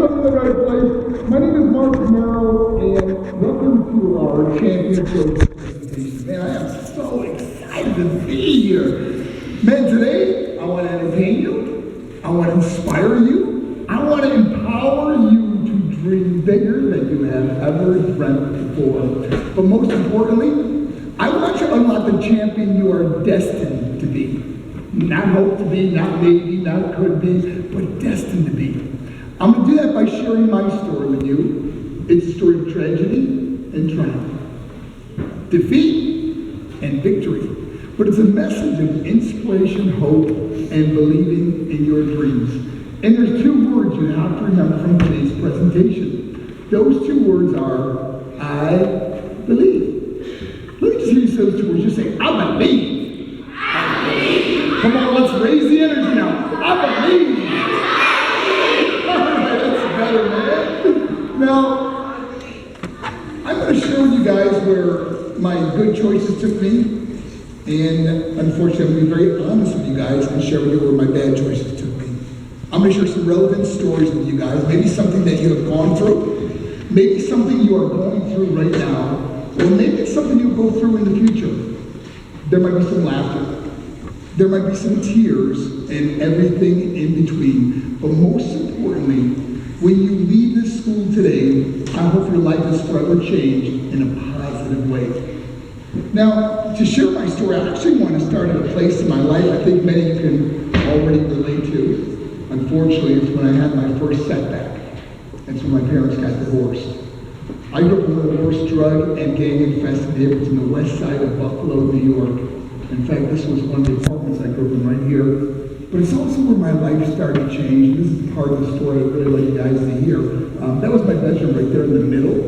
come to the right place. My name is Marc Mero, and welcome to our championship presentation. Man, I am so excited to be here. Man, today, I want to entertain you. I want to inspire you. I want to empower you to dream bigger than you have ever dreamt before. But most importantly, I want you to unlock the champion you are destined to be. Not hope to be, not maybe, not could be, but destined to be. I'm going to do that by sharing my story with you. It's a story of tragedy and triumph, defeat and victory. But it's a message of inspiration, hope, and believing in your dreams. And there's two words you have to remember from today's presentation. Those two words are, I believe. Let me just use those two words. Just say, I believe. Come on, let's raise the energy now. I believe. All right, that's better, man. Now, I'm going to share with you guys where my good choices took me. And unfortunately, I'm going to be very honest with you guys and share with you where my bad choices took me. I'm going to share some relevant stories with you guys. Maybe something that you have gone through. Maybe something you are going through right now. Or maybe it's something you'll go through in the future. There might be some laughter. There might be some tears and everything in between. But most importantly, when you leave this school today, I hope your life is forever changed in a positive way. Now, to share my story, I actually want to start at a place in my life I think many of you can already relate to. Unfortunately, it's when I had my first setback. It's when my parents got divorced. I grew up in one of the worst drug and gang-infested neighborhoods in the west side of Buffalo, New York. In fact, this was one of the apartments I grew up in right here. But it's also where my life started to change. This is part of the story I'd really like you guys to hear. That was my bedroom right there in the middle.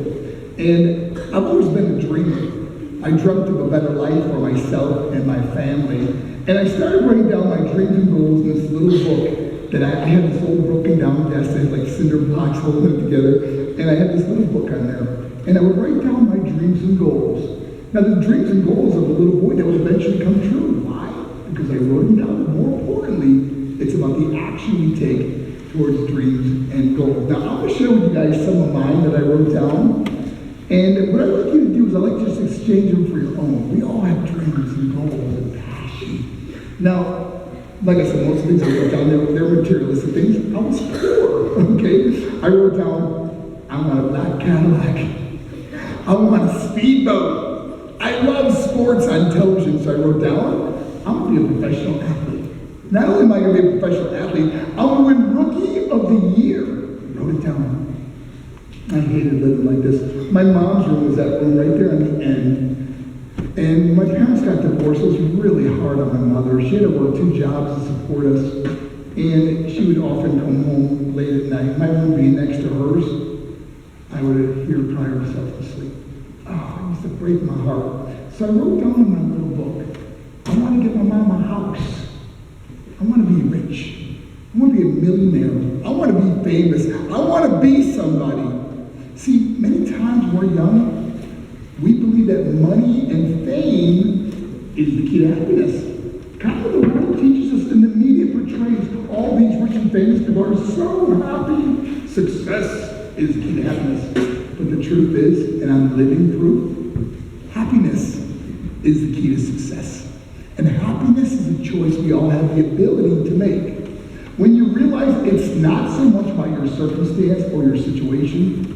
And I've always been a dreamer. I dreamt of a better life for myself and my family. And I started writing down my dreams and goals in this little book that I had this old broken down desk that had like cinder blocks holding it together. And I had this little book on there. And I would write down my dreams and goals. Now, the dreams and goals of a little boy that would eventually come true. Why? Because I wrote them down. More importantly, it's about the action we take towards dreams and goals. Now, I'm going to share with you guys some of mine that I wrote down. And what I'd like you to do is I'd like to just exchange them for your own. We all have dreams and goals and passion. Now, like I said, most of the things I wrote down, they're materialistic things. I was poor, okay? I wrote down, I want a black Cadillac. I want a speedboat. I love sports on television, so I wrote down, I'm going to be a professional athlete. Not only am I going to be a professional athlete, I'm going to win Rookie of the Year. I wrote it down. I hated living like this. My mom's room was that room right there on the end. And my parents got divorced. It was really hard on my mother. She had to work 2 jobs to support us. And she would often come home late at night. My room being next to hers, I would hear her cry herself to sleep. Oh, it used to break my heart. So I wrote down in my little book, I want to get my mom a house. I want to be rich. I want to be a millionaire. I want to be famous. I want to be somebody. See, many times when we're young, we believe that money and fame is the key to happiness. Kind of the world teaches us and the media portrays all these rich and famous people are so happy. Success is the key to happiness. But the truth is, and I'm living proof, happiness is the key to success. And happiness is a choice we all have the ability to make. When you realize it's not so much about your circumstance or your situation,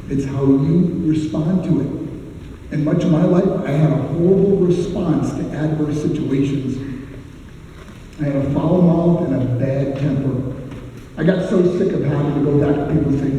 it's how you respond to it. In much of my life, I had a horrible response to adverse situations. I had a foul mouth and a bad temper. I got so sick of having to go back to people and say,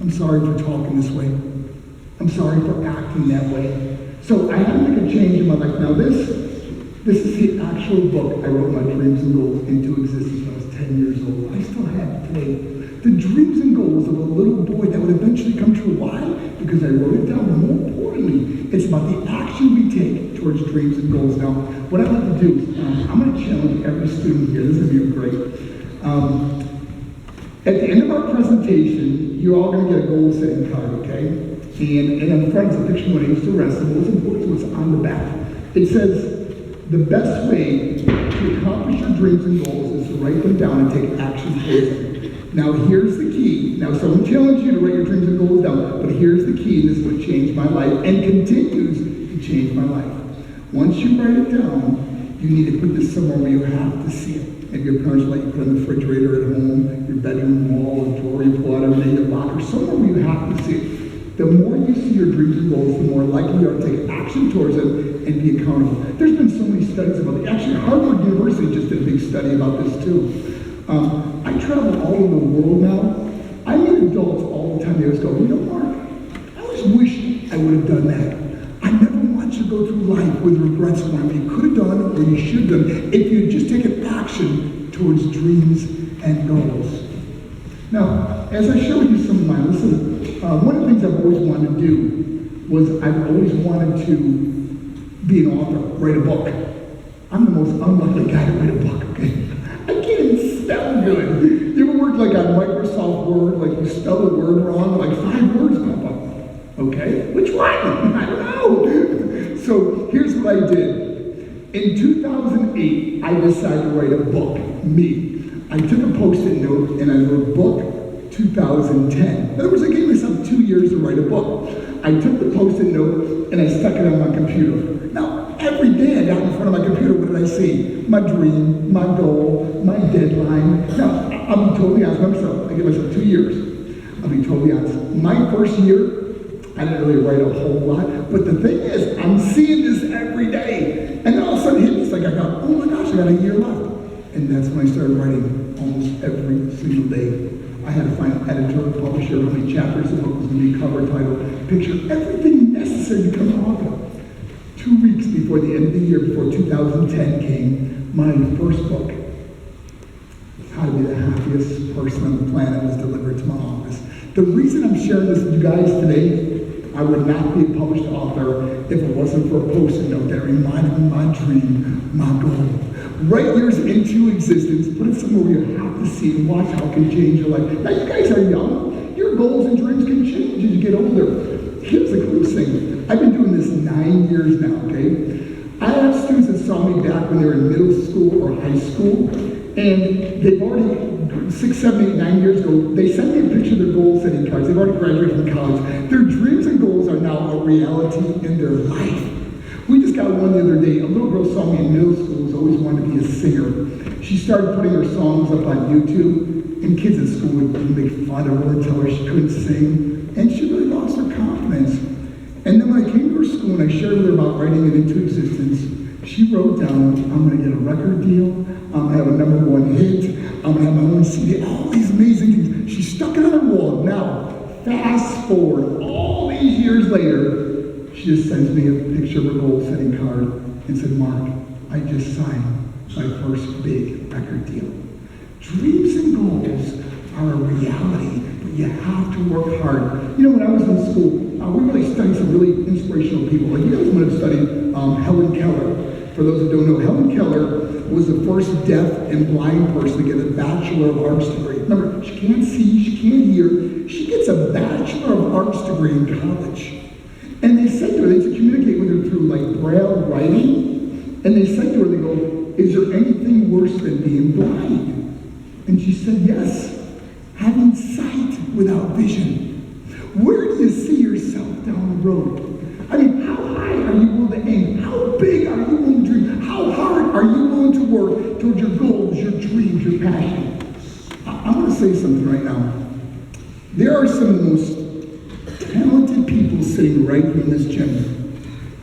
I'm sorry for talking this way. I'm sorry for acting that way. So I had to make a change in my life. Now this is the actual book I wrote my dreams and goals into existence when I was 10 years old. I still have it today. The dreams and goals of a little boy that would eventually come true. Why? Because I wrote it down. But more importantly, it's about the action we take towards dreams and goals. Now, what I'd like to do is I'm going to challenge every student here. This is going to be great. At the end of our presentation, you're all going to get a goal setting card, okay? And in front is a picture when I used to wrestle. What's important is what's on the back. It says, the best way to accomplish your dreams and goals is to write them down and take action towards them. Now here's the key. key. Now, someone challenged you to write your dreams and goals down, but here's the key, and this is what changed my life and continues to change my life. Once you write it down, you need to put this somewhere where you have to see it. If your parents let you put it in the refrigerator at home, your bedroom wall, a drawer you pull out every day, your locker, somewhere where you have to see it. The more you see your dreams and goals, the more likely you are to take action towards them and be accountable. There's been so many studies about it. Actually, Harvard University just did a big study about this too. I travel all over the world now. I meet adults all the time. They always go, you know, Mark, I always wish I would have done that. I never want you to go through life with regrets for what you could have done or you should have done if you had just taken action towards dreams and goals. Now, as I share with you some of mine, listen, one of the things I've always wanted to do was I've always wanted to be an author, write a book. I'm the most unlucky guy to write a book, okay? I can't even spell good. You ever work like on Microsoft Word, like you spell a word wrong, like 5 words pop up. Okay, which one? I don't know. So here's what I did. In 2008, I decided to write a book, me. I took a Post-it note and I wrote book 2010. In other words, I gave myself 2 years to write a book. I took the Post-it note and I stuck it on my computer. Now, every day I got in front of my computer, what did I see? My dream, my goal, my deadline. Now, I'll be totally honest with myself. I gave myself 2 years. I'll be totally honest. My first year, I didn't really write a whole lot, but the thing is, I'm seeing this every day. And then all of a sudden it hit me, it's like I got, oh my gosh, I got a year left. And that's when I started writing almost every single day. I had to find an editor, publisher, how many chapters the book was going to be, cover, title, picture, everything necessary to become an author. 2 weeks before the end of the year, before 2010 came, my first book, How to Be the Happiest Person on the Planet, was delivered to my office. The reason I'm sharing this with you guys today, I would not be a published author if it wasn't for a Post-it note that reminded me of my dream, my goal. Write yours into existence, put it somewhere where you have to see it and watch how it can change your life. Now, you guys are young. Your goals and dreams can change as you get older. Here's the coolest thing. I've been doing this 9 years now, okay? I have students that saw me back when they were in middle school or high school, and they've already, 6, 7, 8, 9 years ago, they sent me a picture of their goal-setting cards. They've already graduated from college. Their dreams and goals are now a reality in their life. We just got one the other day. A little girl saw me in middle school, who's always wanted to be a singer. She started putting her songs up on YouTube, and kids at school would make fun of her and tell her she couldn't sing, and she really lost her confidence. And then when I came to her school and I shared with her about writing it into existence, she wrote down, I'm going to get a record deal, I'm going to have a #1 hit, I'm going to have my own CD, all these amazing things. She stuck it on her wall. Now, fast forward, all these years later, she just sends me a picture of her goal-setting card and said, Mark, I just signed my first big record deal. Dreams and goals are a reality, but you have to work hard. You know, when I was in school, we really studied some really inspirational people. Like, you guys might have studied Helen Keller. For those who don't know, Helen Keller was the first deaf and blind person to get a Bachelor of Arts degree. Remember, she can't see, she can't hear. She gets a Bachelor of Arts degree in college. And they said to her, they used to communicate with her through like Braille writing, and they said to her, they go, is there anything worse than being blind? And she said, yes, having sight without vision. Where do you see yourself down the road? I mean, how high are you willing to aim? How big are you willing to dream? How hard are you willing to work towards your goals, your dreams, your passion? I'm going to say something right now. There are some of the most talented people sitting right here in this gym.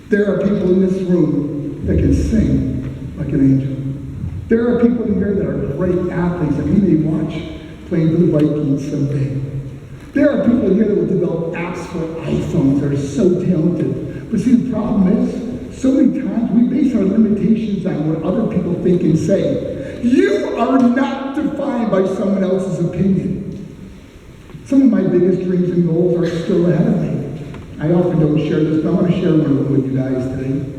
There are people in this room that can sing like an angel. There are people in here that are great athletes that we may watch playing for the Vikings someday. There are people in here that will develop apps for iPhones that are so talented. But see, the problem is, so many times we base our limitations on what other people think and say. You are not defined by someone else's opinion. Some of my biggest dreams and goals are still ahead of me. I often don't share this, but I want to share one of them with you guys today.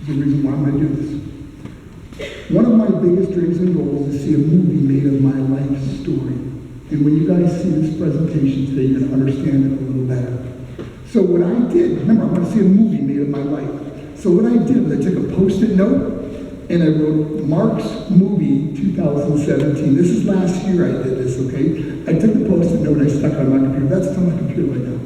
There's a reason why I'm going to do this. One of my biggest dreams and goals is to see a movie made of my life story. And when you guys see this presentation today, you're going to understand it a little better. So what I did, remember, I want to see a movie made of my life. So what I did was I took a Post-it note and I wrote Mark's Movie 2017. This is last year I did this, okay? I took the Post-it note and I stuck side of my computer. That's what's on my computer right now.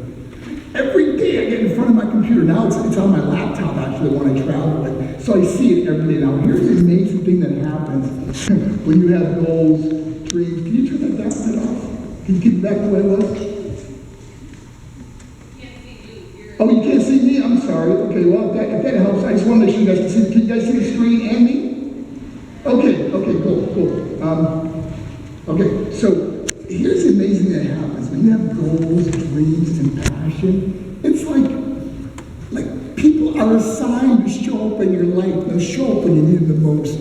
Every day I get in front of my computer. Now it's on my laptop, actually, when I travel with. So I see it every day. Now, here's the amazing thing that happens when you have goals, dreams. Can you turn that down a bit off? Can you keep it back the way it was? Oh, you can't see me? I'm sorry. Okay, well, if that helps, I just want to make sure you guys can see. Can you guys see the screen and me? Okay, cool. Okay, so here's the amazing thing that happens. When you have goals, dreams, and passion, it's like people are assigned to show up in your life. They'll show up when you need them the most.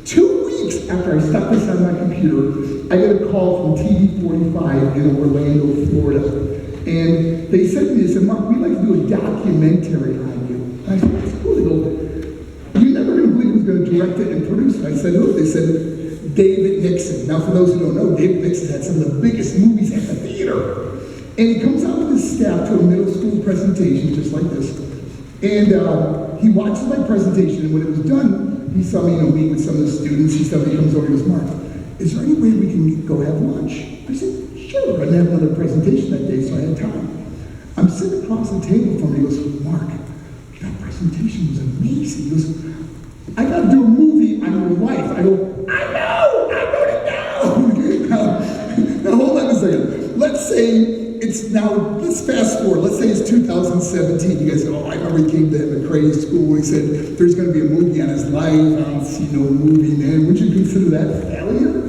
2 weeks after I stuck this on my computer, I get a call from TV 45 in Orlando, Florida. And they said to me, they said, Mark, we'd like to do a documentary on you. And I said, that's cool. They go, you're never going to believe who's going to direct it and produce it. I said, who? They said, David Nixon. Now, for those who don't know, David Nixon had some of the biggest movies at the theater. And he comes out with his staff to a middle school presentation, just like this. And he watches my presentation, and when it was done, he saw me, meet with some of the students. He comes over and goes, Mark, is there any way we can go have lunch? I said, sure. I didn't have another presentation that day, so I had time. I'm sitting across the table from him. He goes, Mark, that presentation was amazing. He goes, I got to do a movie on your life. I go, I know, I wrote it down. Now, hold on a second. Let's fast forward. Let's say it's 2017. You guys go, I remember he came to McCrae School. He said, there's going to be a movie on his life. I don't see no movie, man. Would you consider that failure?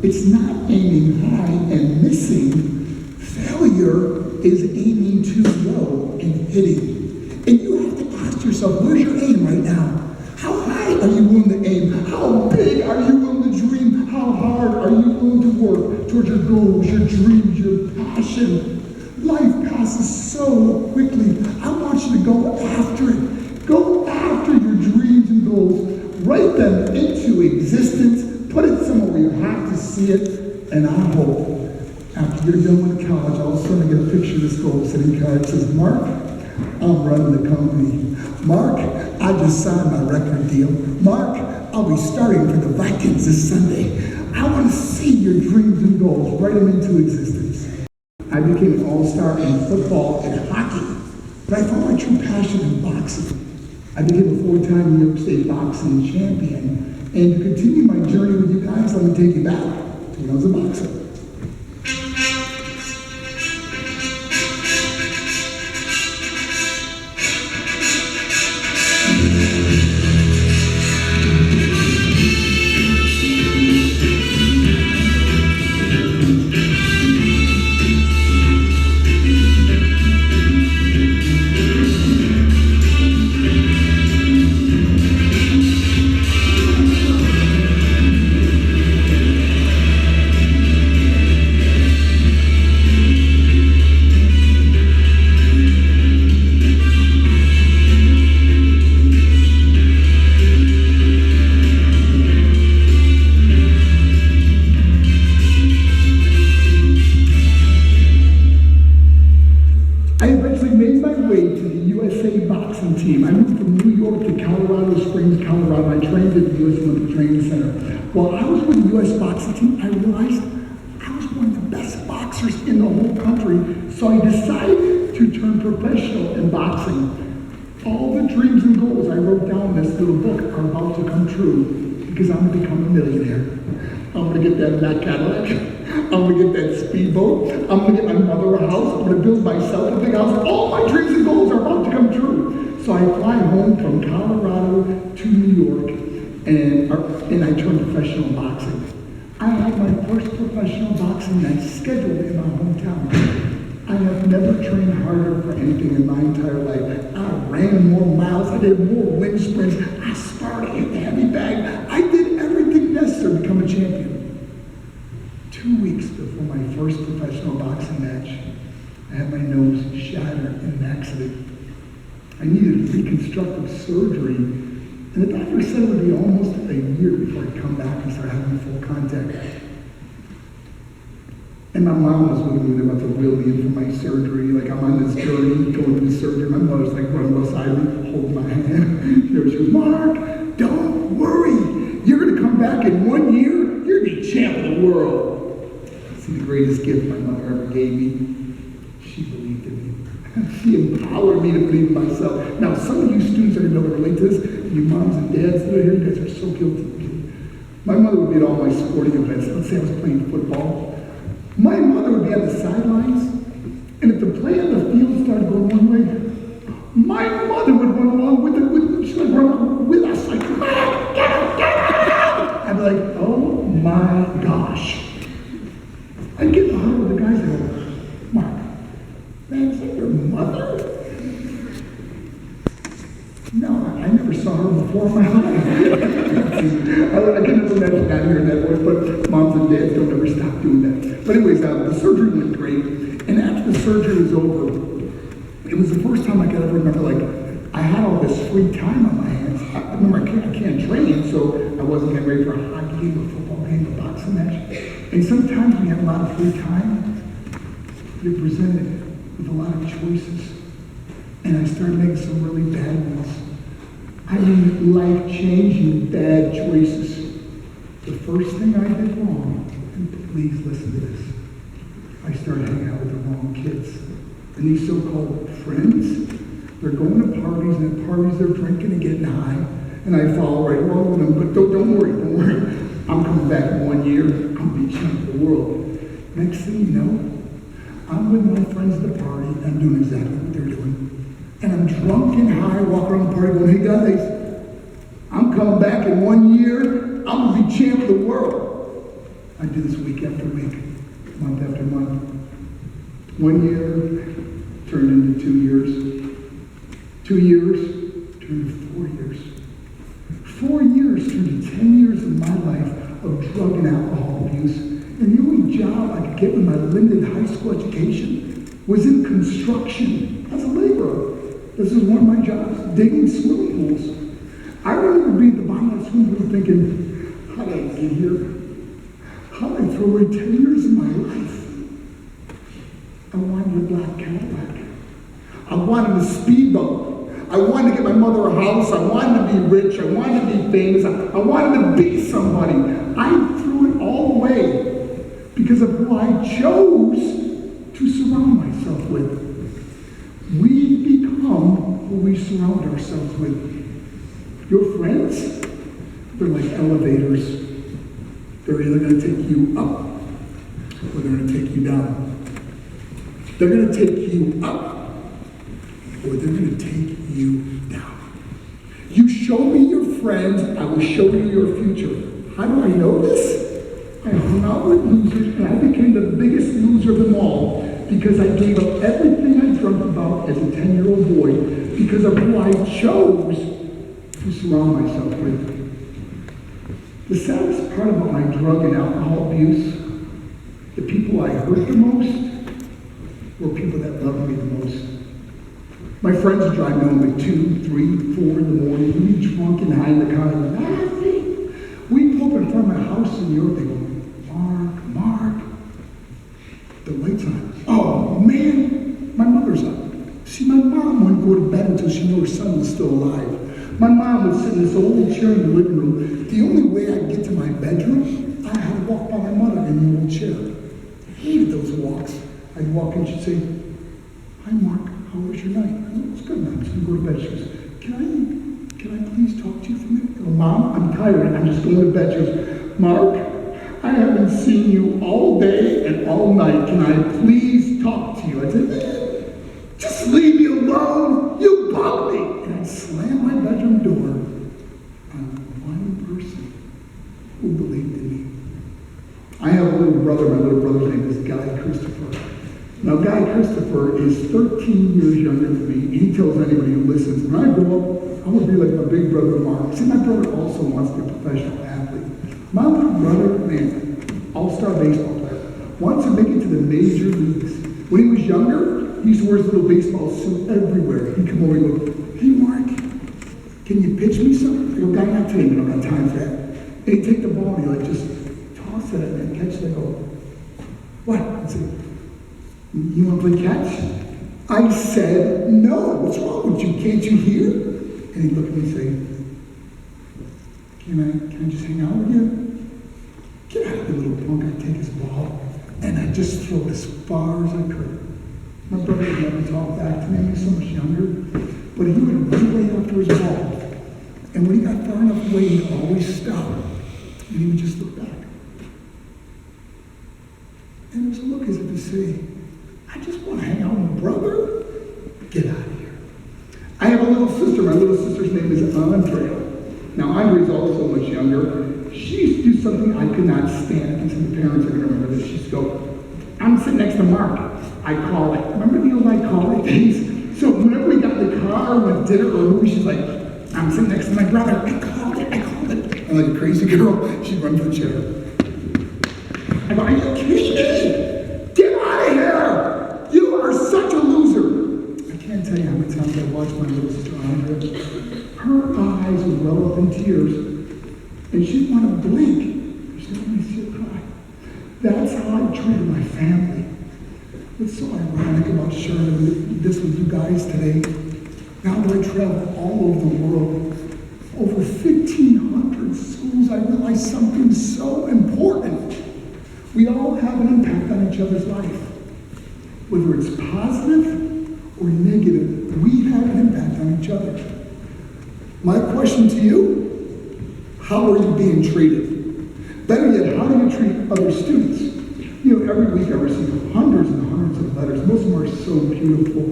It's not aiming high and missing. Failure is aiming too low and hitting. And you have to ask yourself, where's your aim right now? How high are you willing to aim? How big are you willing to dream? How hard are you willing to work towards your goals, your dreams, your passion? Life passes so quickly. I want you to go after it. Go after your dreams and goals. Write them into existence. Put it somewhere where you have to see it, and I hope after you're done with college, all of a sudden I get a picture of this gold sitting card that says, Mark, I'm running the company. Mark, I just signed my record deal. Mark, I'll be starting for the Vikings this Sunday. I want to see your dreams and goals, write them into existence. I became an all-star in football and hockey, but I found my true passion in boxing. I became a 4-time New York State boxing champion. And to continue my journey with you guys, let me take you back to when I was a boxer. Team. I moved from New York to Colorado Springs, Colorado. I trained at the U.S. Olympic Training Center. While I was with the U.S. boxing team, I realized I was one of the best boxers in the whole country, so I decided to turn professional in boxing. All the dreams and goals I wrote down in this little book are about to come true because I'm going to become a millionaire. I'm going to get that black Cadillac. I'm going to get that speedboat. I'm going to get my mother a house. I'm going to build myself a big house. All my dreams and goals are about to come true. So I fly home from Colorado to New York, and I turned professional in boxing. I had my first professional boxing match scheduled in my hometown. I have never trained harder for anything in my entire life. I ran more miles. I did more wind sprints. I sparred, I hit the heavy bag. I did everything necessary to become a champion. 2 weeks before my first professional boxing match, I had my nose shattered in an accident. I needed reconstructive surgery, and the doctor said it would be almost a year before I'd come back and start having full contact. And my mom was with me about to wheel me in for my surgery. Like, I'm on this journey, going to the surgery. My mother's like running beside me, holding my hand. She goes, Mark, don't worry. You're going to come back in 1 year. You're going to be champ of the world. See, the greatest gift my mother ever gave me, she believed in me. She empowered me to believe in myself. Now, some of you students are going to be able to relate to this. You moms and dads that are here, you guys are so guilty. My mother would be at all my sporting events. Let's say I was playing football. My mother would be on the sidelines, and if the play on the field started going one way, my mother would run along with it. She would run along with us, like, I'd be like, oh my gosh. I'd get in the huddle with the guys and go, Mark, man, is that your mother? No, I never saw her before in my life. I can never imagine not hearing that voice, but moms and dads don't ever stop doing that. But anyways, the surgery went great, and after the surgery was over, it was the first time I could ever remember, like, I had all this free time on my hands. I remember I can't train, so I wasn't getting ready for a hockey game, a football game, a boxing match. And sometimes when you have a lot of free time, you're presented with a lot of choices. And I started making some really bad ones. I mean, life-changing bad choices. The first thing I did wrong, and please listen to this, I started hanging out with the wrong kids. And these so-called friends, they're going to parties, and at parties they're drinking and getting high. And I follow right along with them, but don't worry. I'm coming back in 1 year, I'll be champion of the world. Next thing you know, I'm with my friends at the party, and I'm doing exactly what they're doing. And I'm drunk and high, walking around the party going, hey guys, I'm coming back in 1 year, I'm going to be champ of the world. I do this week after week, month after month. 1 year turned into 2 years. 2 years turned to 4 years. 4 years turned to 10 years of my life of drug and alcohol abuse. And the only job I could get with my limited high school education was in construction as a laborer. This is one of my jobs, digging swimming pools. I remember being at the bottom of the swimming pool thinking, how did I get here? How did I throw away 10 years of my life? I wanted a black Cadillac. I wanted a speedboat. I wanted to get my mother a house. I wanted to be rich. I wanted to be famous. I wanted to be somebody. I threw it all away because of who I chose to surround myself with. We become who we surround ourselves with. Your friends, they're like elevators. They're either going to take you up or they're going to take you down. They're going to take you up or they're going to take you down. You show me your friends, I will show you your future. How do I know this? I hung out with losers and I became the biggest loser of them all because I gave up everything I dreamt about as a 10-year-old boy because of who I chose to surround myself with. The saddest part about my drug and alcohol abuse, the people I hurt the most were people that loved me the most. My friends would drive me home at 2, 3, 4 in the morning. We'd be drunk and high in the car. We'd pull up in front of my house in New York. They go, Mark, the lights on. Oh, man, my mother's up. See, my mom wouldn't go to bed until she knew her son was still alive. My mom would sit in this old chair in the living room. The only way I'd get to my bedroom, I had to walk by my mother in the old chair. I hated those walks. I'd walk in, she'd say, hi, Mark, how was your night? I go, it's good, Mom. I'm just going to go to bed. She goes, can I please talk to you for a minute? I go, Mom, I'm tired. I'm just going to bed. She goes, Mark, I haven't seen you all day and all night. Can I please talk to you? I said, just leave me alone. You bug me. And I'd slam my bedroom door on one person who believed in me. I have a little brother. My little brother's name is Guy Christopher. Now, Guy Christopher is 13 years younger than me. He tells anybody who listens, when I grow up, I want to be like my big brother Mark. See, my brother also wants to be a professional athlete. My little brother, man, all-star baseball player, wants to make it to the major leagues. When he was younger, he used to wear his little baseball suit everywhere. He'd come over and go, hey, Mark, can you pitch me something? I go, Guy, not today, we don't have time for that. And he'd take the ball and he'd like just toss it and catch it. I go, what? I'd say, you want to play catch? I said, no. What's wrong with you? Can't you hear? And he'd look at me and say, can I just hang out with you? Get out of here, little punk. I'd take his ball and just throw it as far as I could. My brother would never talk back to me. He was so much younger. But he would run away after his ball. And when he got far enough away, he'd always stop. And he would just look back. And it was a look as if to say, I just want to hang out with my brother. Get out of here. I have a little sister. My little sister's name is Andrea. Now, Andrea's also much younger. She used to do something I could not stand. And to the parents, I can remember this. She used to go, I'm sitting next to Mark. I call it. Remember the old I call it days? So whenever we got in the car, went to dinner or a movie, she's like, I'm sitting next to my brother. I called it. And like a crazy girl, she'd run for the chair. I go, are you kidding me? Get out of here! You are such a loser. I can't tell you how many times I watched my little sister Andrea. Her eyes would well up in tears, and she'd want to blink. She'd let me see her cry. That's how I treated my family. It's so ironic about sharing this with you guys today. Now that I travel all over the world, over 1,500 schools, I realize something so important. We all have an impact on each other's life. Whether it's positive or negative, we have an impact on each other. My question to you, how are you being treated? Better yet, how do you treat other students? You know, every week I receive hundreds and hundreds of letters. Most of them are so beautiful.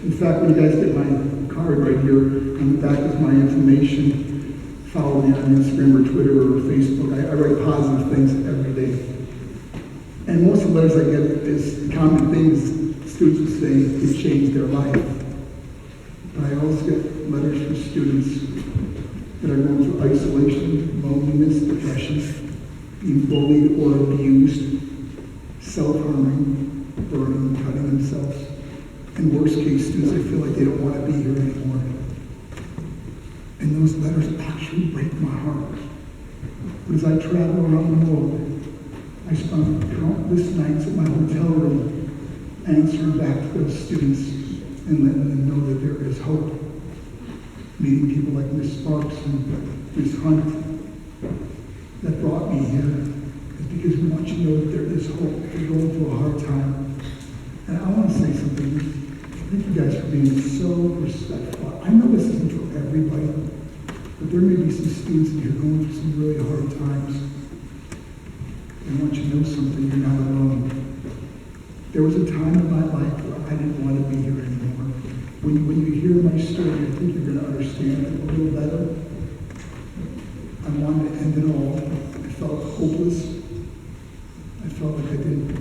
In fact, when you guys get my card right here, on the back is my information. Follow me on Instagram or Twitter or Facebook. I write positive things every day. And most of the letters I get is common things students will say it changed their life. But I also get letters from students that are going through isolation, loneliness, depression, being bullied or abused, self-harming, burning, cutting themselves. In worst case, students that feel like they don't want to be here anymore. And those letters actually break my heart. But as I travel around the world, I spent countless nights at my hotel room answering back to those students and letting them know that there is hope. Meeting people like Miss Sparks and Miss Hunt that brought me here is because we want you to know that there is hope if you're going through a hard time. And I want to say something. Thank you guys for being so respectful. I know this isn't for everybody, but there may be some students in here going through some really hard times. I want you to know something, you're not alone. There was a time in my life where I didn't want to be here anymore. When you hear my story, I think you're going to understand it a little better. I wanted to end it all. I felt hopeless. I felt like I didn't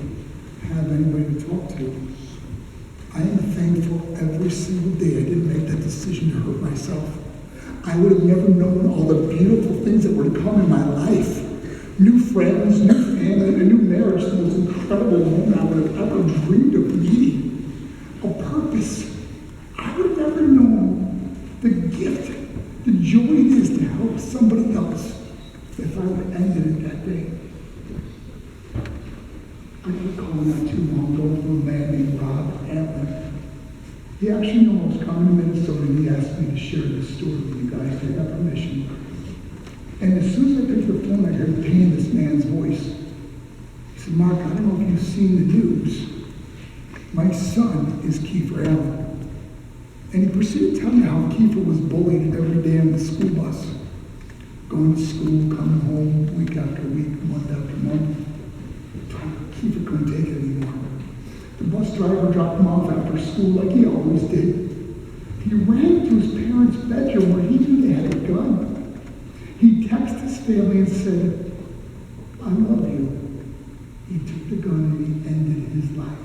have anybody to talk to. I am thankful every single day I didn't make that decision to hurt myself. I would have never known all the beautiful things that were to come in my life. New friends, new family, a new marriage, the most incredible woman I would have ever dreamed of meeting. A purpose. I would have never known the gift, the joy it is to help somebody else if I would have ended it that day. I got a call not too long ago from a man named Rob Allen. He actually knows coming to Minnesota and he asked me to share this story with you guys. I got permission. And as soon as I picked the phone, I heard pain in this man's voice. He said, Mark, I don't know if you've seen the news. My son is Kiefer Allen. And he proceeded to tell me how Kiefer was bullied every day on the school bus. Going to school, coming home week after week, month after month. Kiefer couldn't take it anymore. The bus driver dropped him off after school like he always did. He ran to his parents' bedroom where he knew they had a gun. He texted his family and said, I love you. He took the gun and he ended his life.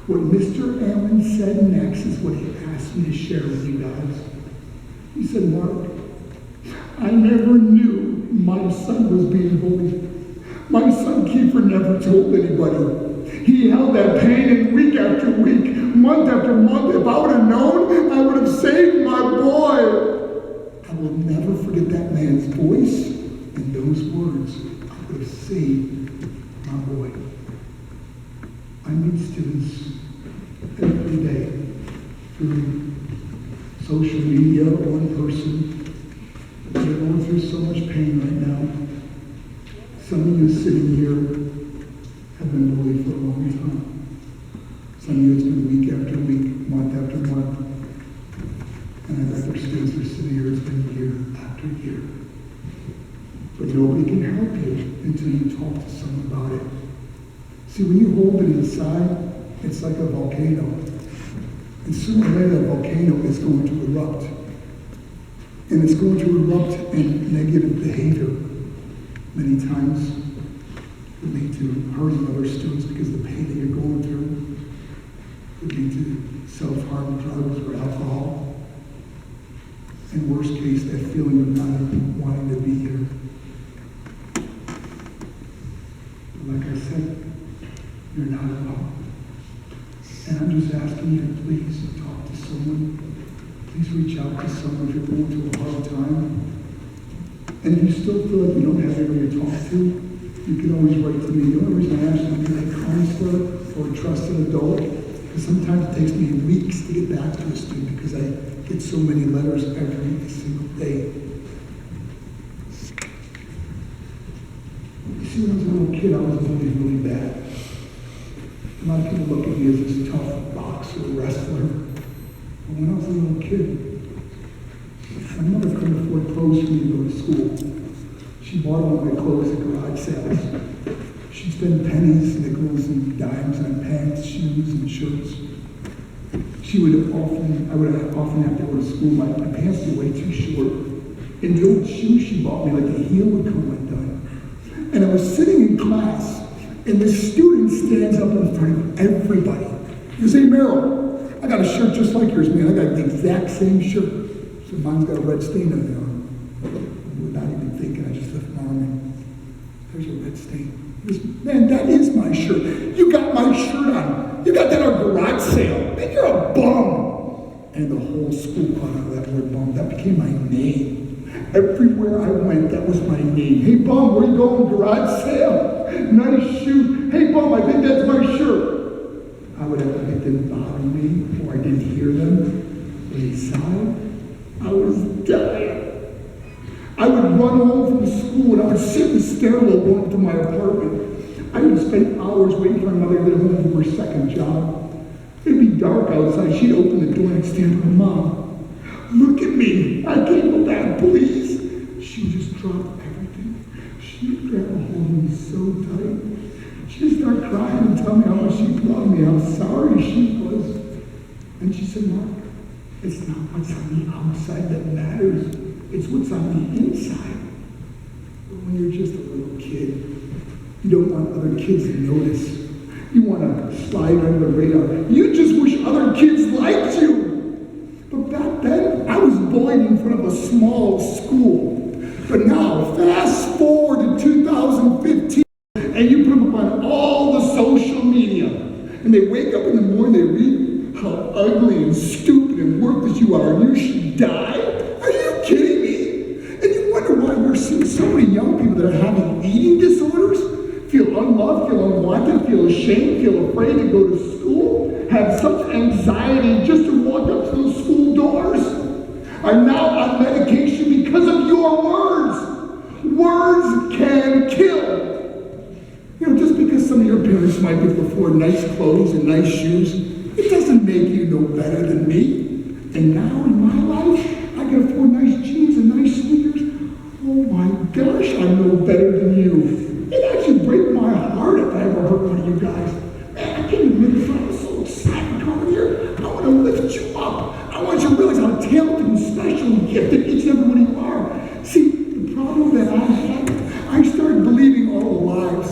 What Mr. Allen said next is what he asked me to share with you guys. He said, Mark, I never knew my son was being bullied. My son Kiefer never told anybody. He held that pain in week after week, month after month. If I would have known, I would have saved my boy. I will never forget that man's voice and those words. I would have saved my boy. I meet students every day through social media or in person. They're going through so much pain right now. Some of you sitting here have been been bullied for a long time. Some of you it's been week after week, month after month. And I've got their students who are sitting here, it's been year after year. But nobody can help you until you talk to someone about it. See, when you hold it inside, it's like a volcano. And sooner or later, that volcano is going to erupt. And it's going to erupt in negative behavior. Many times, it would lead to hurting other students because of the pain that you're going through. It would lead to self-harm, drugs, or alcohol. And worst case, that feeling of not wanting to be here. But like I said, you're not alone. And I'm just asking you to please talk to someone. Please reach out to someone if you're going through a hard time. And if you still feel like you don't have anyone to talk to, you can always write to me. The only reason I ask you to be a counselor or a trusted adult, because sometimes it takes me weeks to get back to a student because I get so many letters every single day. You see, when I was a little kid, I was bullied really bad. A lot of people look at me as this tough boxer, wrestler. But when I was a little kid, my mother couldn't afford clothes for me to go to school. She bought all my clothes at garage sales. She'd spend pennies, nickels, and dimes on pants, shoes, and shirts. I would often have to go to school. My pants were way too short. And the old shoes she bought me, like the heel would come undone. And I was sitting in class, and this student stands up in front of everybody. He goes, "Hey, Mero, I got a shirt just like yours, man. I got the exact same shirt." So mine's got a red stain on the arm. Without even thinking, I just lift my arm and there's a red stain. He goes, "Man, that is my shirt. You got my shirt on. You got that at a garage sale. Man, you're a bum." And the whole school caught out that word bum. That became my name. Everywhere I went, that was my name. "Hey, bum, where you going? Garage sale? Nice shoe. Hey, bum, I think that's my shirt." I would have to get them to bother me, or I didn't hear them. But inside, I was dying. I would run home from school, and I would sit in the stairwell going to my apartment. I would spend hours waiting for my mother to get home from her second job. It'd be dark outside. She'd open the door, and I'd stand there, "Mom, look at me. I can't go back, please." She would just drop everything. She'd grab a hold of me so tight. She'd start crying and tell me how much she loved me, how sorry she was. And she said, "Mark, it's not what's on the outside that matters. It's what's on the inside." But when you're just a little kid, you don't want other kids to notice. You want to slide under the radar. You just wish other kids liked you. But back then, I was bullied in front of a small school. But now, fast forward to 2015, and you put them up on all the social media. And they wake up in the morning, they read how ugly and stupid and worthless you are, and you should die? Are you kidding me? And you wonder why you're seeing so many young people that are having eating disorders, feel unloved, feel unwanted, feel ashamed, feel afraid to go to school, have such anxiety just to walk up to those school doors, are now on medication because of your words. Words can kill. You know, just because some of your parents might be able to afford nice clothes and nice shoes, it doesn't make you no better than me. And now in my life, I can afford nice jeans and nice sneakers. Oh my gosh, I'm no better than you. It actually breaks my heart if I ever hurt one of you guys. Man, I can't admit it, I'm so excited coming here. I want to lift you up. I want you to realize how talented and special and gifted each and every one of you are. See, the problem that I had, I started believing all the lies.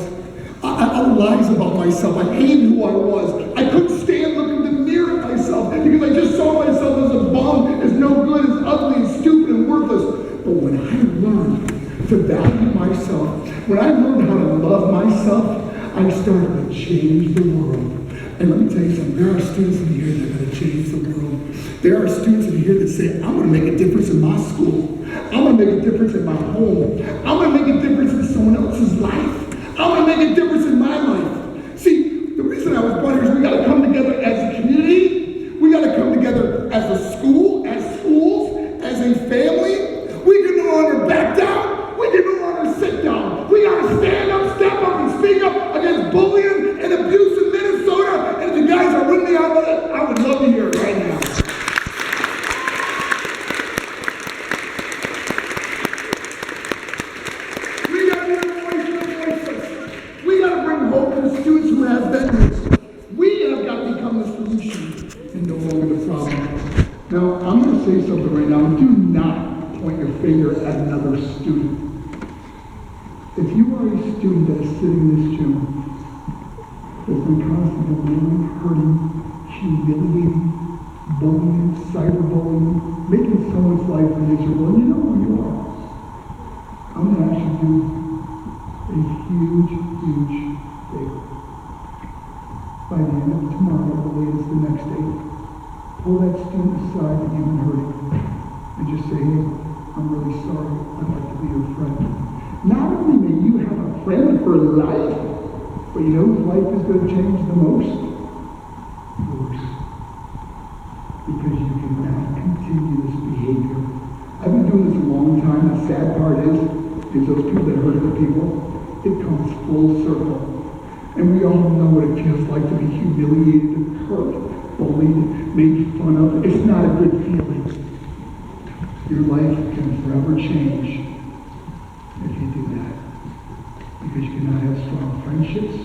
All the lies about myself. I hated who I was. I couldn't stand looking in the mirror at myself because I just saw myself as a bum, as no good, as ugly and stupid and worthless. But when I learned to value myself, when I learned how to love myself, I started to change the world. And let me tell you something, there are students in here that are going to change the world. There are students in here that say, "I'm going to make a difference in my school. I'm going to make a difference in my home. I'm going to make a difference in someone else's life. I'm going to make a difference in my life." See, the reason I was brought here is we got to come together as a community. We got to come together as a school, as schools, as a family. We can no longer back down. We can no longer sit down. We got to stand up, step up, and speak up against bullying the students who have been here. We have got to become the solution and no longer the problem. Now, I'm going to say something right now. Do not point your finger at another student. If you are a student that is sitting in this gym, that's been constantly bullying, hurting, humiliating, bullying, cyberbullying, making someone's life miserable, and you know who you are, I'm going to ask you to do a huge, huge favor. By the end of tomorrow, at the latest the next day, pull that student aside that you've been hurting and just say, hey, I'm really sorry. I'd like to be your friend. Not only may you have a friend for life, but you know whose life is going to change the most? Yours. Because you cannot continue this behavior. I've been doing this a long time. The sad part is those people that hurt other people, it comes full circle. And we all know what it feels like to be humiliated, hurt, bullied, made fun of. It's not a good feeling. Your life can forever change if you do that. Because you cannot have strong friendships,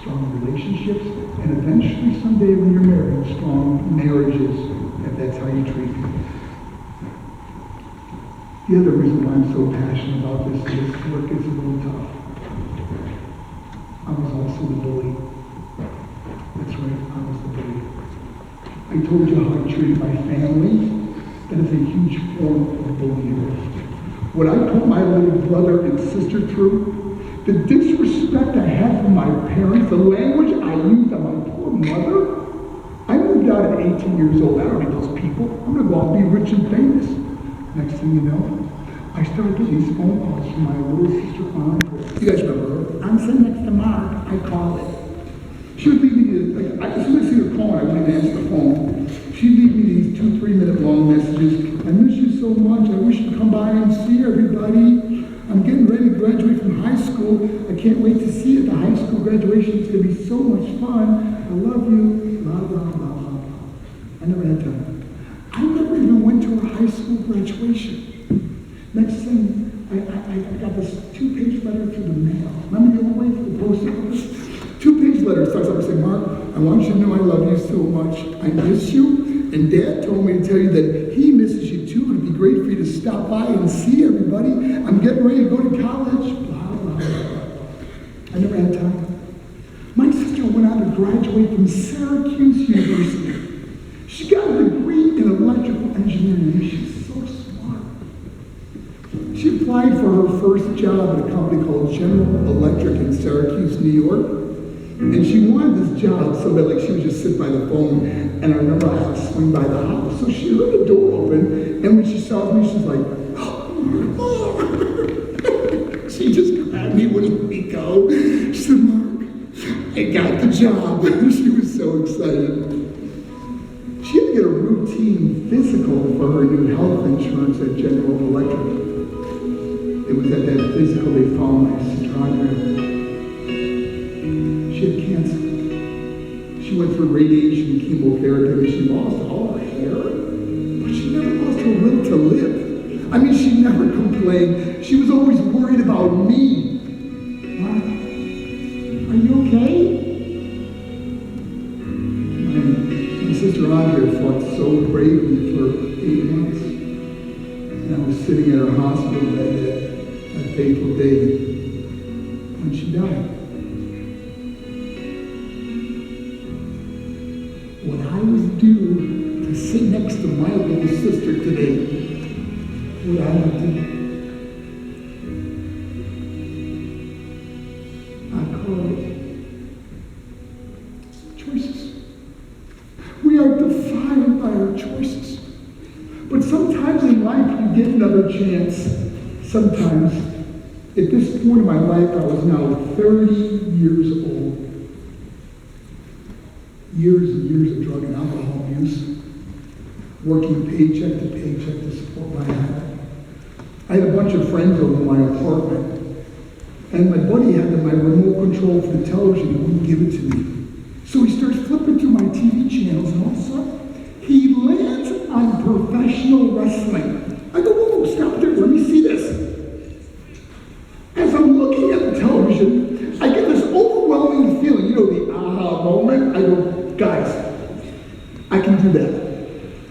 strong relationships, and eventually someday when you're married, strong marriages, if that's how you treat people. The other reason why I'm so passionate about this work is a little tough. I was also the bully. That's right, I was the bully. I told you how I treated my family. That is a huge form of bullying. What I put my little brother and sister through, the disrespect I had for my parents, the language I used on my poor mother. I moved out at 18 years old. I don't need those people. I'm going to go out and be rich and famous. Next thing you know, I started getting these phone calls from my little sister Anna. You guys remember her? I'm sitting next to Mark. I call it. She would leave me, I just would see her calling. I wouldn't answer the phone. She'd leave me these 2-3 minute long messages. I miss you so much. I wish you'd come by and see everybody. I'm getting ready to graduate from high school. I can't wait to see you at the high school graduation. It's going to be so much fun. I love you. Blah, blah, blah, blah, blah. I never had time. I never even went to a high school graduation. Next thing, I got this 2-page letter through the mail. Remember the old way for the post office? 2-page letter starts off saying, Mark, I want you to know I love you so much. I miss you. And Dad told me to tell you that he misses you too. It'd be great for you to stop by and see everybody. I'm getting ready to go to college. Blah, blah, blah. I never had time. My sister went on to graduate from Syracuse University. She got a degree in electrical engineering. She's so smart. She applied for her first job at a company called General Electric in Syracuse, New York. And she wanted this job so that she would just sit by the phone. And I remember I had to swing by the house. So she left the door open. And when she saw me, she's like, oh. She just grabbed me when we go. She said, Mark, I got the job. She was so excited. She had to get a routine physical for her new health insurance at General Electric. It was at that physical they found my sister Andrea. She had cancer. She went through radiation and chemotherapy and she lost all her hair, but she never lost her will to live. I mean, she never complained. She was always worried about me. Mark, are you okay? My sister Andrea fought so bravely for 8 months. And I was sitting at her hospital bed that fateful day when she died. When I was due to sit next to my little sister today, what I had to do, I call it choices. We are defined by our choices. But sometimes in life you get another chance. Sometimes, at this point in my life, I was now 30 years old. Years and years of drug and alcohol abuse, working paycheck to paycheck to support my family. I had a bunch of friends over my apartment, and my buddy had my remote control for the television and wouldn't give it to me. So he starts flipping through my TV channels, and all of a sudden, he lands on professional wrestling. I go, whoa, stop there, let me see this. As I'm looking at the television, I get this overwhelming feeling. guys, I can do that.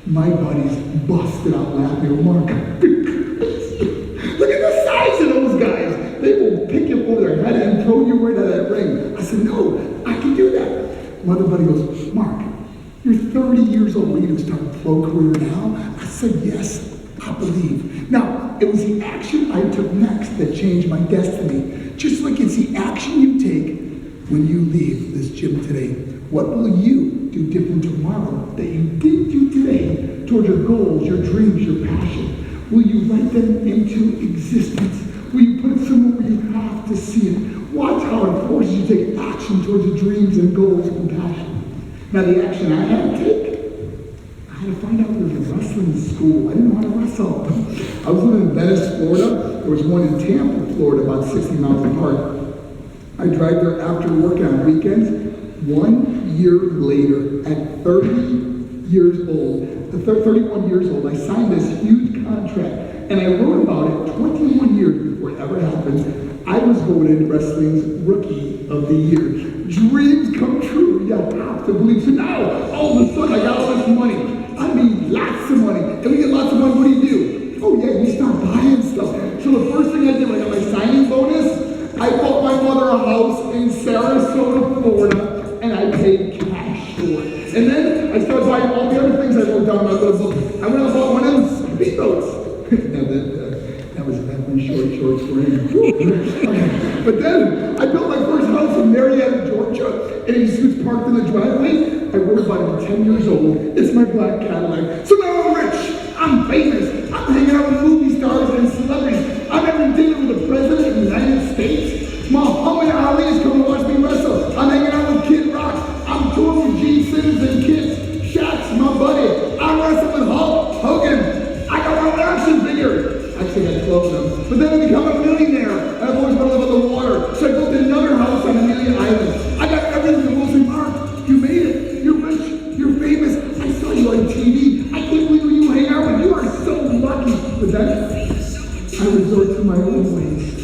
My buddies busted out laughing. Oh, Mark, look at the size of those guys. They will pick you over their head and throw you right out of that ring. I said, no, I can do that. My other buddy goes, Mark, you're 30 years old. Are you going to start a pro career now? I said, yes, I believe. Now, it was the action I took next that changed my destiny. Just like it's the action you take when you leave this gym today. What will you do different tomorrow that you didn't do today towards your goals, your dreams, your passion? Will you write them into existence? Will you put it somewhere where you have to see it? Watch how it forces you to take action towards your dreams and goals and passion. Now, the action I had to take, I had to find out there was a wrestling school. I didn't know how to wrestle. I was living in Venice, Florida. There was one in Tampa, Florida, about 60 miles apart. I drive there after work on weekends. 1 year later, at 31 years old, I signed this huge contract, and I wrote about it 21 years before it ever happened. I was voted wrestling's Rookie of the Year. Dreams come true, you have to believe. So now, all of a sudden, I got all this money. I mean, lots of money. And when you get lots of money, what do? Oh yeah, you start buying stuff. So the first thing I did when I got my signing bonus, I bought my mother a house in Sarasota, Florida, and I paid cash for it. And then I started buying all the other things I wrote down in my little book. I went and bought one of them speedboats. Now that was back when shorts were in. But then I built my first house in Marietta, Georgia, and it was parked in the driveway. I wrote about it at 10 years old. It's my black Cadillac. So now I'm rich. I'm famous. I'm hanging out with movie stars and celebrities. I'm having dinner with the President of the United States. Muhammad Ali is coming to watch me wrestle. I'm hanging out with Kid Rock. I'm touring with Gene Simmons and Kiss. Shaq's my buddy. I'm wrestling with Hulk Hogan. I got my own action figure. Actually, I got 12 of them. But then I become a millionaire. I've always wanted to live on the water. So I built another house on Amelia Island. I got everything from Wilson Park. You made it. You're rich. You're famous. I saw you on TV. I can't believe who you hang out with. You are so lucky. But then I resort to my own ways.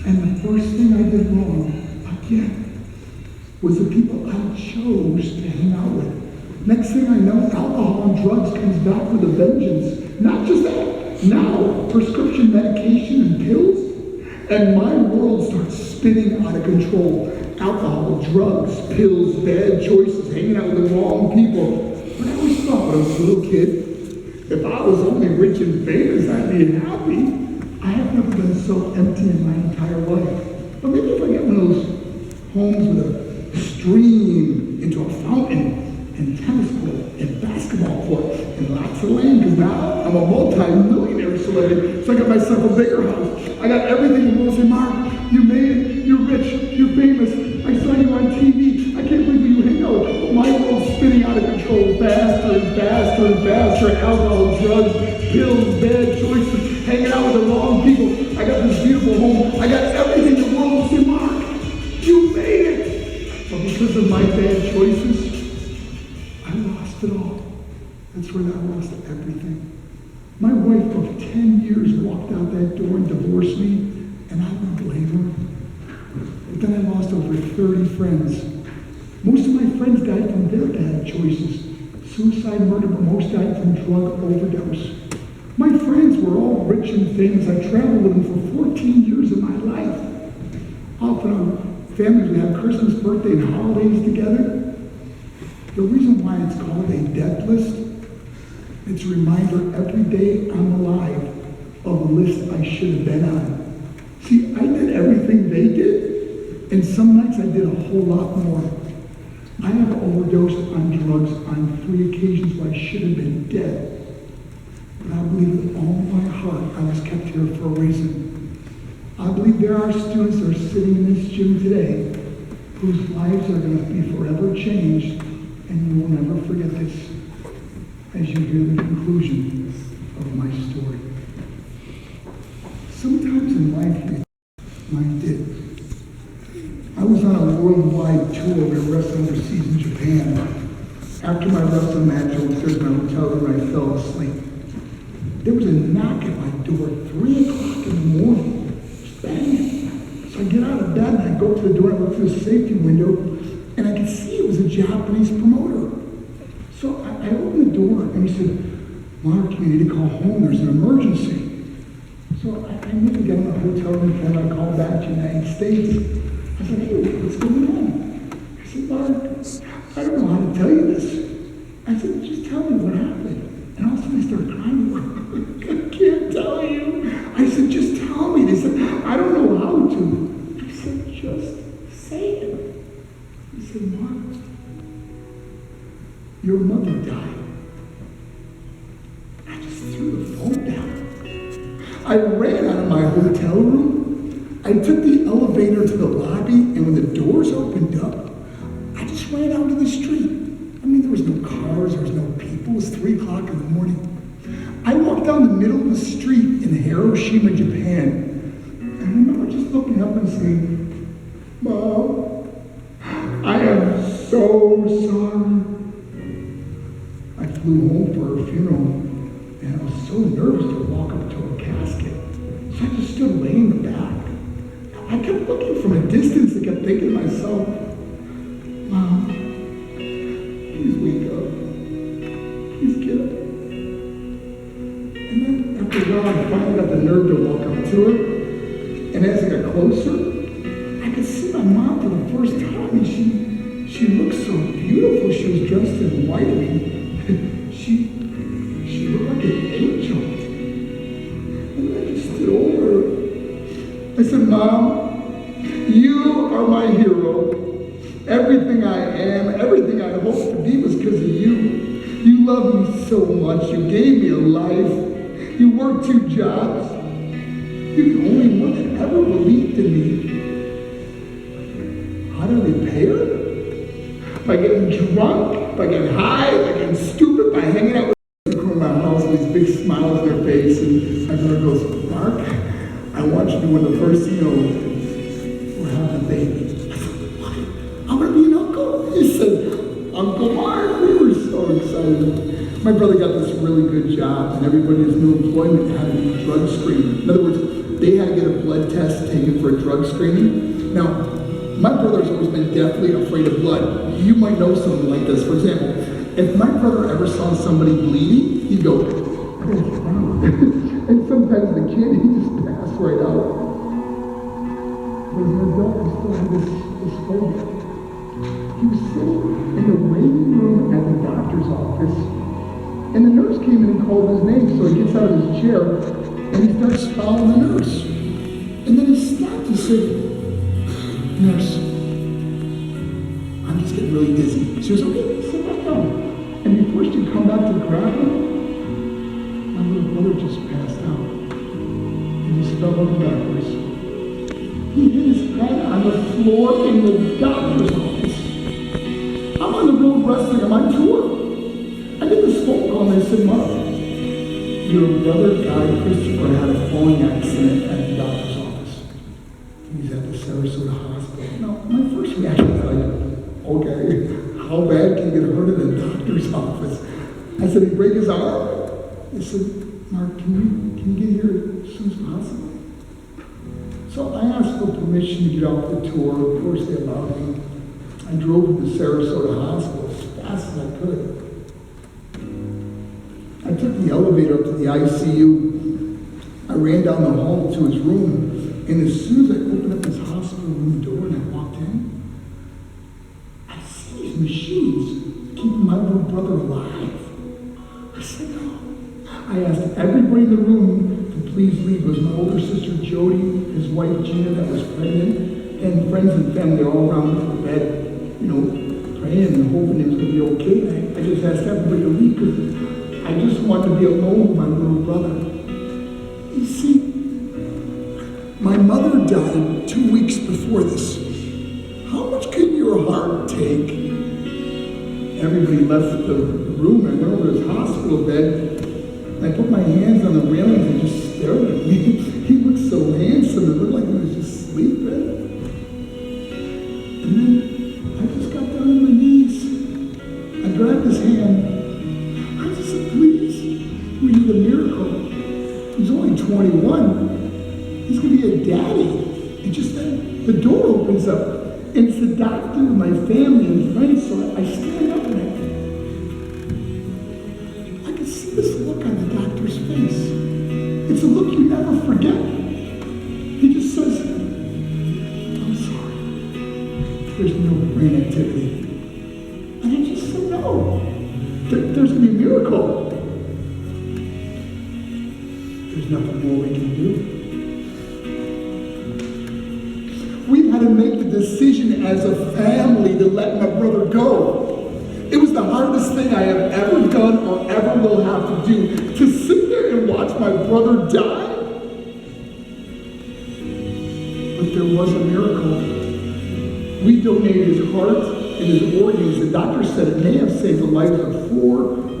And the first thing I did wrong, again, was the people I chose to hang out with. Next thing I know, alcohol and drugs comes back with a vengeance. Not just that, now prescription medication and pills, and my world starts spinning out of control. Alcohol, drugs, pills, bad choices, hanging out with the wrong people. But I always thought when I was a little kid, if I was only rich and famous, I'd be happy. I have never been so empty in my entire life. But maybe if I get one of those homes with a stream into a fountain and tennis court and basketball court and lots of land, because now I'm a multi-millionaire celebrity, so I got myself a bigger house. I got everything from Wilson Mark. You made it, you're rich, you're famous. I saw you on TV. I can't believe you hang out. My world's spinning out of control faster and faster and faster. Alcohol, drugs, pills, bad choices, hanging out with the wrong people. I got this beautiful home. I got everything the world will say, Mark, you made it. But because of my bad choices, I lost it all. That's when I lost everything. My wife of 10 years walked out that door and divorced me, and I don't blame her. But then I lost over 30 friends. Most of my friends died from their bad choices. Suicide, murder, but most died from drug overdose. My friends were all rich and famous. I traveled with them for 14 years of my life. Often our families would have Christmas, birthday, and holidays together. The reason why it's called a death list, it's a reminder every day I'm alive of a list I should have been on. See, I did everything they did, and some nights I did a whole lot more. I have overdosed on drugs on 3 occasions where I should have been dead. But I believe with all my heart I was kept here for a reason. I believe there are students that are sitting in this gym today whose lives are going to be forever changed, and you will never forget this as you hear the conclusion of my story. Sometimes in life, mine did. I was on a worldwide tour. We were wrestling overseas in Japan. After my wrestling match, I was in my hotel room and I fell asleep. There was a knock at my door at 3 o'clock in the morning. Just banging. So I get out of bed and I go to the door and I look through the safety window, and I could see it was a Japanese promoter. So I opened the door, and he said, Mark, you need to call home. There's an emergency. So I immediately got on the hotel room phone. I called back to the United States. I said, hey, what's going on? I said, Mark, I don't know how to tell you this. I said, just tell me what happened. And all of a sudden I started crying. I can't tell you. I said, just tell me. They said, I don't know how to. I said, just say it. He said, Mark, your mother died. I just threw the phone down. I ran out of my hotel room. I took the elevator to the lobby, and when the doors opened up, I just ran out to the street. I mean, there was no cars, there was no people. It was 3 o'clock in the morning. I walked down the middle of the street in Hiroshima, Japan, and I remember just looking up and saying, Mom, I am so sorry. I flew home for her funeral, and I was so nervous to walk up to her casket. So I just stood way in the back. I kept looking from a distance and kept thinking to myself, Mom, please wake up. Please get up. And then after a while, I finally got the nerve to walk up to her. And as I got closer, I could see my mom for the first time. And she looked so beautiful. She was dressed in white. I mean, she looked like an angel. And I just stood over her. I said, Mom, you are my hero. Everything I am, everything I hope to be was because of you. You love me so much. You gave me a life. You worked 2 jobs. You're the only one that ever believed in me. How do I repay her? By getting drunk, by getting high, by getting stupid, by hanging out with people in my house with these big smiles on their face. And my brother goes, Mark, I want you to be one of the first to know we're having a baby. I said, what? I'm going to be an uncle? He said, Uncle Mark. We were so excited. My brother got this really good job, and everybody in his new employment had to be drug screened. In other words, they had to get a blood test taken for a drug screening. Now, my brother's always been deathly afraid of blood. You might know someone like this. For example, if my brother ever saw somebody bleeding, he'd go, and sometimes the kid, he just passed right out. But as an adult, he still had this phobia. He was sitting in the waiting room at the doctor's office, and the nurse came in and called his name, so he gets out of his chair, and he starts following the nurse. And then he stopped and said, Nurse, I'm just getting really dizzy. She was okay, sit back down. And before she could come back to grab him, my little brother just passed out. He just fell over backwards. He hit his head on the floor in the doctor's office. I'm on the road wrestling on my tour. I get this phone call and they said, Mark, your brother Guy Christopher had a falling accident at the doctor's office. He's at the Sarasota hospital. Now, my first reaction was like, okay, how bad can you get hurt in the doctor's office? I said, he break his arm? They said, Mark, can you get here as soon as possible? So I asked for permission to get off the tour. Of course, they allowed me. I drove to the Sarasota hospital as fast as I could. I took the elevator up to the ICU. I ran down the hall to his room, and as soon as I opened up his hospital room door and I walked in, I see these machines keeping my little brother alive. I said, no. I asked everybody in the room to please leave. It was my older sister Jody, his wife Gina that was pregnant, and friends and family all around the bed, praying and hoping it was going to be okay. I just asked everybody to leave because I just wanted to be alone with my little brother. You see, my mother died 2 weeks before this. How much can your heart take? Everybody left the room. I went over to his hospital bed. I put my hands on the railings and just stared at me. He looked so handsome. It looked like he was just sleeping. And then I just got down on my knees. I grabbed his hand. I just said, please, we need a miracle. He's only 21. He's going to be a daddy. And just then, the door opens up. And it's the doctor and my family. And miracle. There's nothing more we can do. We've had to make the decision as a family to let my brother go. It was the hardest thing I have ever done or ever will have to do, to sit there and watch my brother die. But there was a miracle. We donated his heart and his organs. The doctor said it may have saved the lives of 4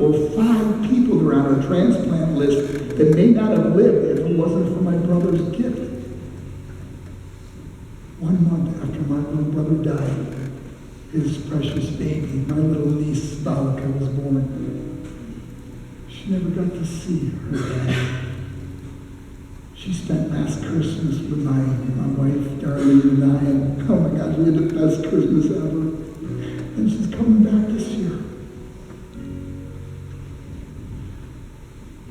or 5 people that are on our transplant list that may not have lived if it wasn't for my brother's gift. 1 month after my little brother died, his precious baby, my little niece, Balika, was born. She never got to see her dad. She spent last Christmas with my wife, Darlene, and I, and oh my gosh, we had the best Christmas ever. And she's coming back this year.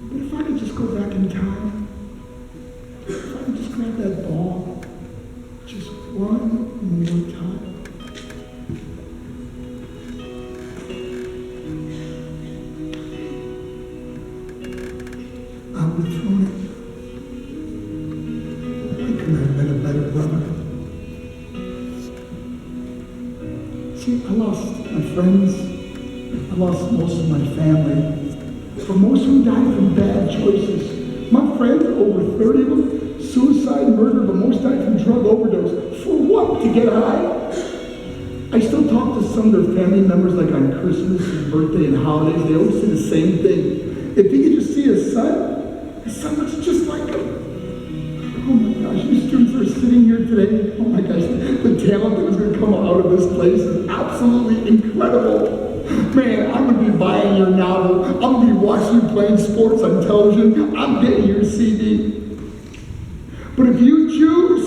But if I could just go back in time, if I could just grab that ball, just one more time. I would have thrown it. I could have been a better brother. See, I lost my friends. I lost most of my family. But most of them died from bad choices. My friends, over 30 of them, suicide, murder, but most died from drug overdose. For what? To get high? I still talk to some of their family members, like on Christmas and birthday and holidays. They always say the same thing. If he could just see his son looks just like him. Oh my gosh, you students are sitting here today. Oh my gosh, the talent that is going to come out of this place is absolutely incredible. Man, I'm going to be buying your novel. I'm going to be watching you playing sports on television. I'm getting your CD. But if you choose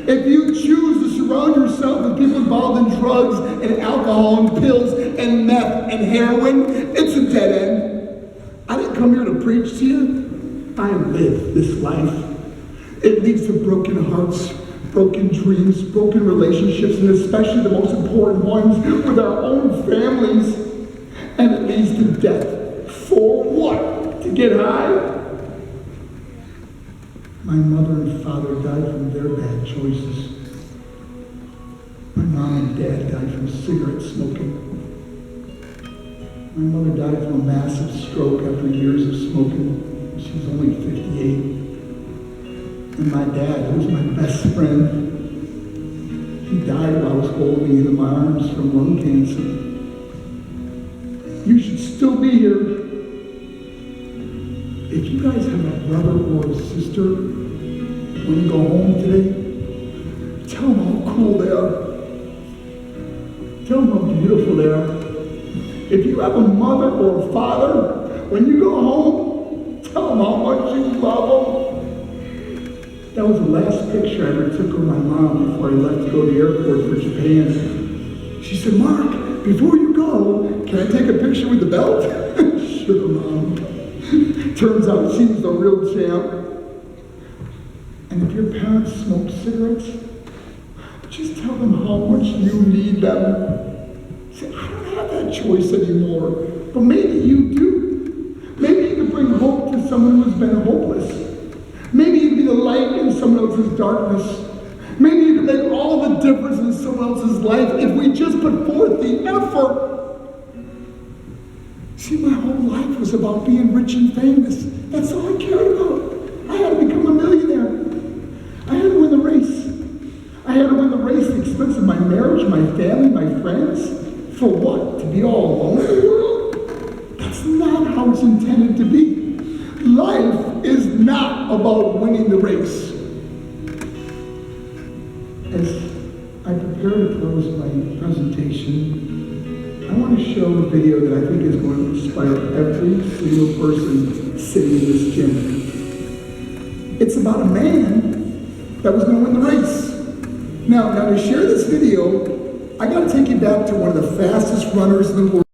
to surround yourself with people involved in drugs and alcohol and pills and meth and heroin, it's a dead end. I didn't come here to preach to you. I live this life. It leads to broken hearts, broken dreams, broken relationships, and especially the most important ones with our own families. And it leads to death. For what? To get high? My mother and father died from their bad choices. My mom and dad died from cigarette smoking. My mother died from a massive stroke after years of smoking. She was only 58. And my dad, who was my best friend, he died while I was holding him in my arms from lung cancer. You should still be here. If you guys have a brother or a sister, when you go home today, tell them how cool they are. Tell them how beautiful they are. If you have a mother or a father, when you go home, tell them how much you love them. That was the last picture I ever took of my mom before I left to go to the airport for Japan. She said, Mark, before you go, can I take a picture with the belt? Sure, Mom. Turns out she was a real champ. And if your parents smoke cigarettes, just tell them how much you need them. Say, I don't have that choice anymore, but maybe you do. Maybe you can bring hope to someone who's been hopeless. Maybe you can be the light in someone else's darkness. Maybe you can make all the difference in someone else's life if we just put forth the effort. See, my whole life was about being rich and famous. That's all I cared about. I had to become a millionaire. I had to win the race. I had to win the race at the expense of my marriage, my family, my friends. For what? To be all alone in the world? That's not how it's intended to be. Life is not about winning the race. As I prepare to close my presentation, I want to show a video that I think is going to inspire every single person sitting in this gym. It's about a man that was going to win the race. Now to share this video, I got to take you back to one of the fastest runners in the world.